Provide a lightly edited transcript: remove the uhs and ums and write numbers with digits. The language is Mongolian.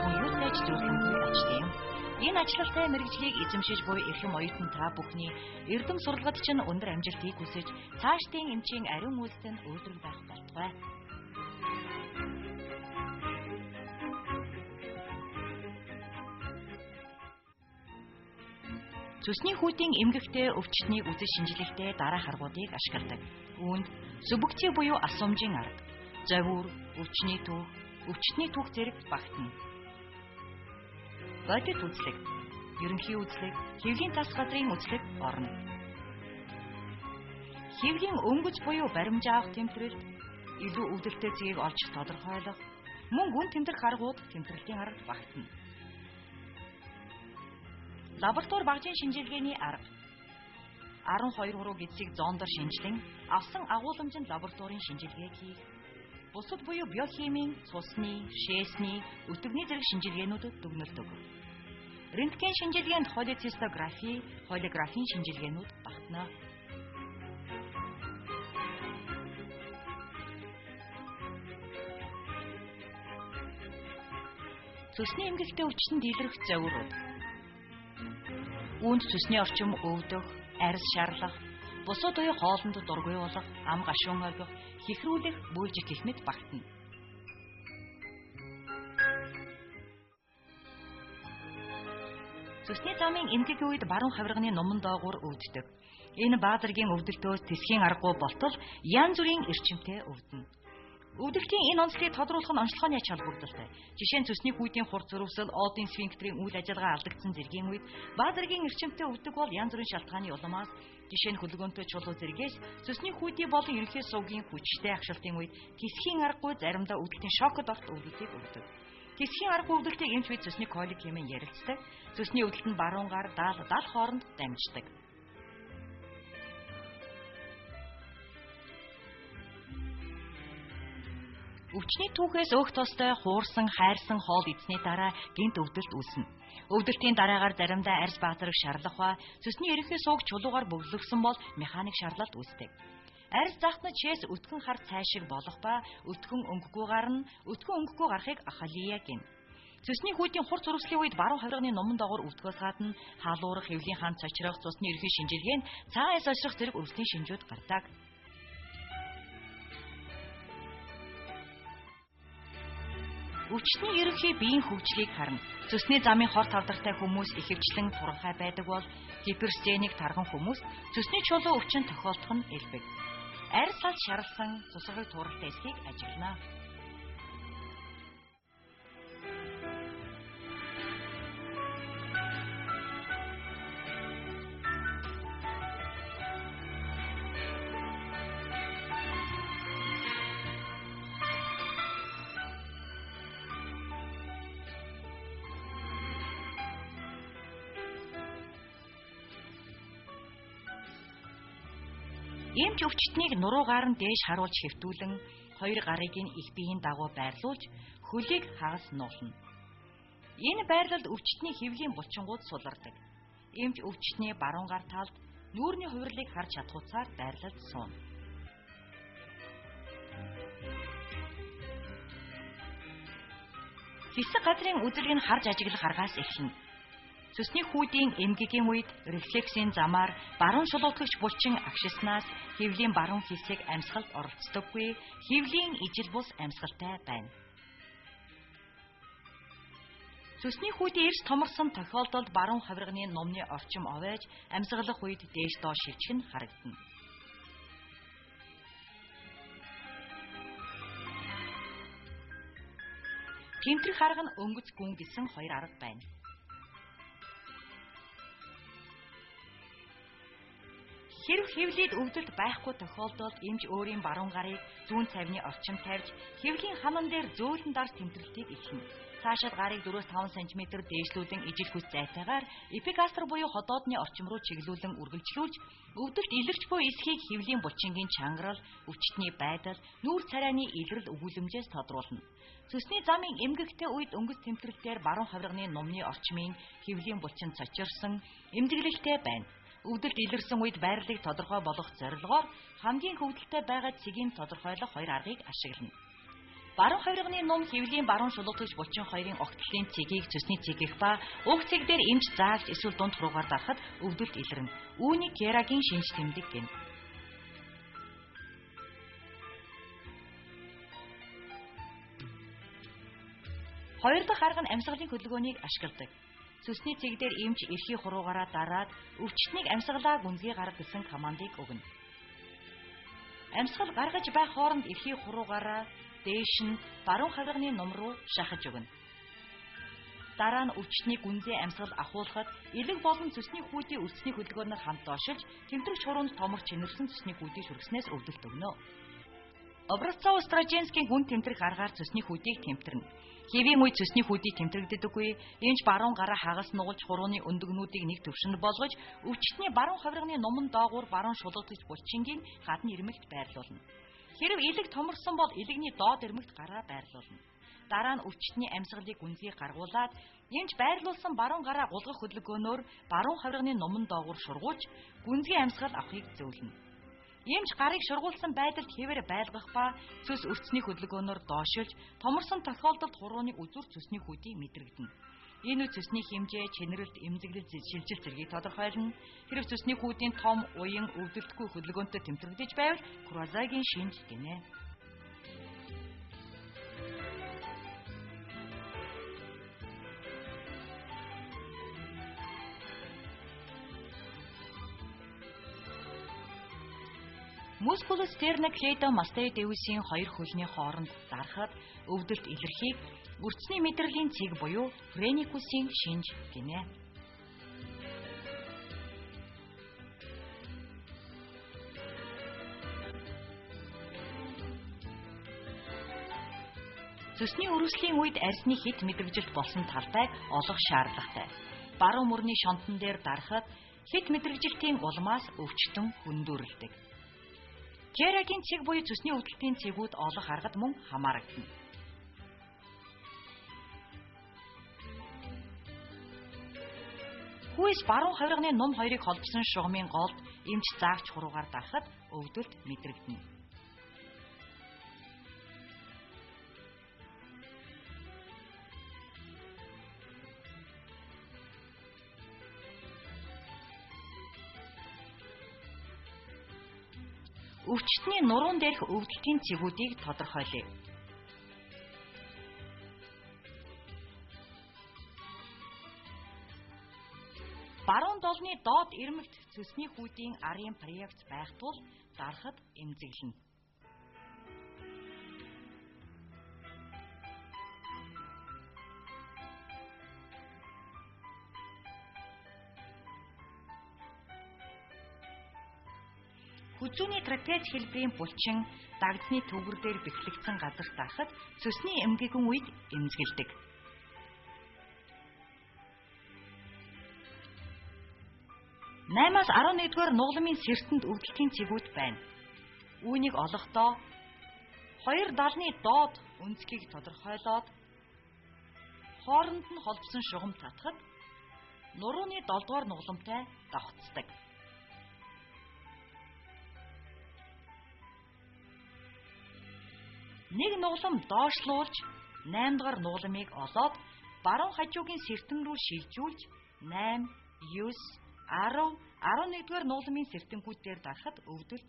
хүн юу ч зөвлөмгүй ажлын юм. Энэ ачлалтай мэрэгжлийг эзэмшиж буй эрхэм оюутан та бүхний эрдэм сургалт чинь өндөр амжилтыг хүсэж цаашдын эмчийн ариун үйлдэнд өөдрөг байх болтугай. Цусны хүүдийн эмгэгтэй өвчтнийг үзэж шинжилгээхдээ дараах аргуудыг ашигладаг. Үүнд сүбгцээ буюу асуумжийн арга, завиур, өвчний түүх зэрэг багтана. Бодит үзлэг, ерөнхий үзлэг, хэвлийн тас газрын үзлэг орно. Хэвлийн өнгөц буюу баримжаа авах тэмдэглэлд илүү өвдөлттэй зэгийг олж тодорхойлох, мөн гүн тэмдэх аргууд тэмдэглэлийн арга багтана. Лаборатори багжийн шинжилгээний арга 12 гэдсийг зоондор шинжилэн авсан агуулмжинд лабораторийн шинжилгээг хийх. Бусад буюу биохимийн, цусны, шээсний, өтөвний зэрэг шинжилгээнүүдэд дүгнэлт өгөх. Рентген шинжилгээнд холецистографи, холографийн шинжилгээнүүд багтана. Цусны эмгэгтэй өвчтөнд илэрх завиурууд. Үүнд цусны орчим өвдөх, арьс шарлах, бусад үе хоолнд дургүй болох, ам гашуун ойгох, хихрүүлэх, бүүлжих гэх мэт багтана. Цусны замын эмгэгийн үед баруун хавирганы нуман доогуур өвддөг. Энэ баазаргийн өвдөлтөөс тэсхийн аргагүй болтол янз бүрийн эрчимтэй өвдөнө. Өвдөлтийн энэ онцлогийг тодруулах нь онцлогооны ач холбогдолтой. Жишээ нь цусны хүүдийн хурц зөрөвсөл, оодын сфинктерийн үйл ажиллагаа алдагдсан зэргийн үед баазаргийн эрчимтэй өвддөг бол янз бүрийн шалтгааны улмаас жишээ нь хөдөлгөөнтэй чулуу зэргээс цусны хүүдийн болон ерөнхий сувгийн хүчтэй агшилтын үед тэсхийн аргагүй заримдаа өвдөлтийн шокод орт өвдөлтийг өгдөг. Тэсхийн аргагүй өвдөлтийг эмч бид цусны колик хэмээн ярилцдаг. Цусны өвдөлт нь баруун гар, дал хооронд дамждаг. Өвчний түүхээс өөх тостой хуурсан, хайрсан хоол идсний дараа гинт өвдөлт үүснэ. Өвдөлтийн дараагаар заримдаа арьс баатарыг шарлах ба цусны ерөнхий сувг чулуугаар бөглөгсөн бол механик шарлалт үүсдэг. Арьс захтнаж шээс өтгөн хар цайшиг болох ба өтгөн өнгөгүй гарна, өтгөн өнгөгүй гарахыг ахалия гэнэ. Цусны хүүдийн хурц зөрвслийн үед баруун хавирганы нуман доогуур өвдгөөс гадна халуурах, хэвлийн хаан цочрох, цусны ерөнхий шинжилгээнд цагаан яс очрох зэрэг өвслийн шинжүүд гардаг. Өвчтний ерөнхий биеийн хөгжлийг харна. Цусны замын хор тавдартай хүмүүс ихэвчлэн турхай байдаг бол гиперстеник тархан хүмүүс цусны чулуу өвчин тохиолдох нь элбэг. Арьс салж шарласан цусгыг тууралтай эсхийг ажиглана. Эмч өвчтнийг нуруугаар нь дээш харуулж хэвтүүлэн хоёр гарыг нь их биеийн дагуу байрлуулж хөлийг хагас нуулна. Энэ байрлалд өвчтний хэвлийн булчингууд сулардаг. Эмч өвчтний баруун гар талд нүүрний хувирлыг харж чадхуйцаар байрлалд сууна. Хэсэг газрын үзэлг нь харж ажиглах аргаас эхэлнэ. Цусны хүүдийн эмгэгийн үед рефлексийн замаар баруун шулуутгэгч булчин агшилснаас хэвлийн баруун хэсэг амьсгалд оролцдоггүй, хэвлийн ижил бус амьсгалтай байна. Цусны хүүдийн эрс томорсон тохиолдолд баруун хавирганы нумны орчим овойж амьсгалах үед дээш доош шилжих нь харагдана. Тэмтрэх арга нь өнгөц гүн гэсэн хоёр арга байна. Хэрв хэвлийд өвдөлт байхгүй тохиолдолд эмч өөрийн баруун гарыг зүүн цавны орчим тавьж хэвлийн ханан дээр зөөлөн дарс тэмдэглэлтийг эхэлнэ. Цаашид гарыг 4-5 см дээшлүүлэн ижил хүч зайтайгаар эпигастр буюу ходоодны орчим руу чиглүүлэн үргэлжлүүлж өвдөлт илэрч буй эсхийг хэвлийн булчингийн чангарал, өвчтний байдал, нүүр царайны илрэл өгүүлэмжээс тодруулна. Цусны замын эмгэгтэй үед өнгөц тэмдэглэлтээр баруун хавирганы нумны орчмын хэвлийн булчин цочирсан эмзэглэлтэй байна. Өвдөлт илэрсэн үед байрлалыг тодорхой болгох зорилгоор хамгийн хөвдөлтэй байгаа цэгийг тодорхойлох хоёр аргыг ашиглана. Баруун хавирганы ном хэвлийн баруун шулуутгч булчин хоёрын огтлын цэгийг цэсний цэгийнх ба уг цэг дээр эмч заалж эсвэл дунд хуруугаар дарахад өвдөлт илэрнэ. Үүнийг Герагийн шинж тэмдэг гэнэ. Хоёр дахь арга нь амьсгалын хөдөлгөөнийг ашигладаг. Цэсний цэг дээр эмч эрхий хуруугаараа дараад өвчтнийг амьсгалаа гүнзгий гарга гэсэн командыг өгнө. Амьсгал гаргаж байх хооронд эрхий хуруугаараа дээш нь баруун хавирганы ном руу шахаж өгнө. Дараа нь өвчтнийг гүнзгий амьсгал ахуулахад элэг болон цэсний хүүдийн үлдсний хөдөлгөөнөөр хамт доошилж тэмдэг шуруунд томор чинэрсэн цэсний хүүдийг шүргснээс өвдөлт өгнө. Образцов-Стражинскийн гүн тэмдэрх аргаар цэсний хүүдийг тэмтэрнэ. Хэвийн үед цэсний хүүдийг тэмтэрэгддэггүй, эмч баруун гараа хагас нугалж хурууны өндөгнүүдийг нэг төвшөнд болгож өвчтний баруун хавирганы номон доогуур баруун шулуутгч булчингийн гадна ирмэгт байрлуулна. Хэрэв элэг томорсон бол элэгний доод ирмэгт гараа байрлуулна. Дараа нь өвчтний амьсгалыг гүнзгий гаргуулад эмч байрлуулсан баруун гараа гулгах хөдөлгөөнөөр баруун хавирганы номон доогуур шургуулж гүнзгий амьсгал авахыг зөвлөнө. Эмч гарыг шургуулсан байдалд хэвээр байлгах ба цэс өрцний хөдөлгөөнөөр доошилж томорсон тохиолдолд хурууны үзүр цэсний хүүдийг мэдрэгдэнэ. Энэ үе цэсний хэмжээ, чинэрэлт, эмзэглэл, шилжилт зэргийг тодорхойлно. Хэрэв цэсний хүүдийн том, уян, өвдөлтгүй хөдөлгөөнтэй тэмдэгдэж байвал Круазагийн шинж гинэ. Musculus sternocleidomastoideusийн хоёр хөлний хооронд дарахад өвдөлт илэрхийг өрцний мэдрэлийн цэг буюу Френикусийн шинж гинэ. Цэсний өрөвслийн үед арьсны хит мэдрэгжилт болсон талбайг олох шаардлагатай. Баруун мөрний шонтон дээр дарахад хит мэдрэгжилтийн улмаас өвчтөн хөндүүрэлдэг. Герагийн цэг буюу цэсний өвдөлтийн цэгүүд олох аргад мөн хамаарагдана. Хүйс баруун хавирганы ном хоёрыг холбосон шугамын голд эмч заагч хуруугаар дарахад өвдөлт мэдрэгдэнэ. Өвчтний нуруунд дээрх өвдөлтийн цэгүүдийг тодорхойлъё. Баруун долны доод ирмэгт цэсний хүүдийн арын проект байх тул дарахад эмзэглэнэ. Хүзүүний трапез хэлбэрийн булчин дагдсны төвгөр дээр бэхлэгдсэн газар дарахад цэсний эмгэгэн үед эмзэгэлдэг. Наймаас 11-р нугламын сэртэнд өвдөлтийн цэгүүд байна. Үүнийг олохдоо хоёр далны доод өнцгийг тодорхойлоод хооронд нь холбосон шугам татахад нурууны 7-р нугламтай давхцдаг. Нэг нуглам доошлуулж 8-р нугламыг олоод баруун хажуугийн сэртэн рүү шилжүүлж 8, 9, 10, 11-р нугламын сэртэнгүүд дээр дарахад өвдөлт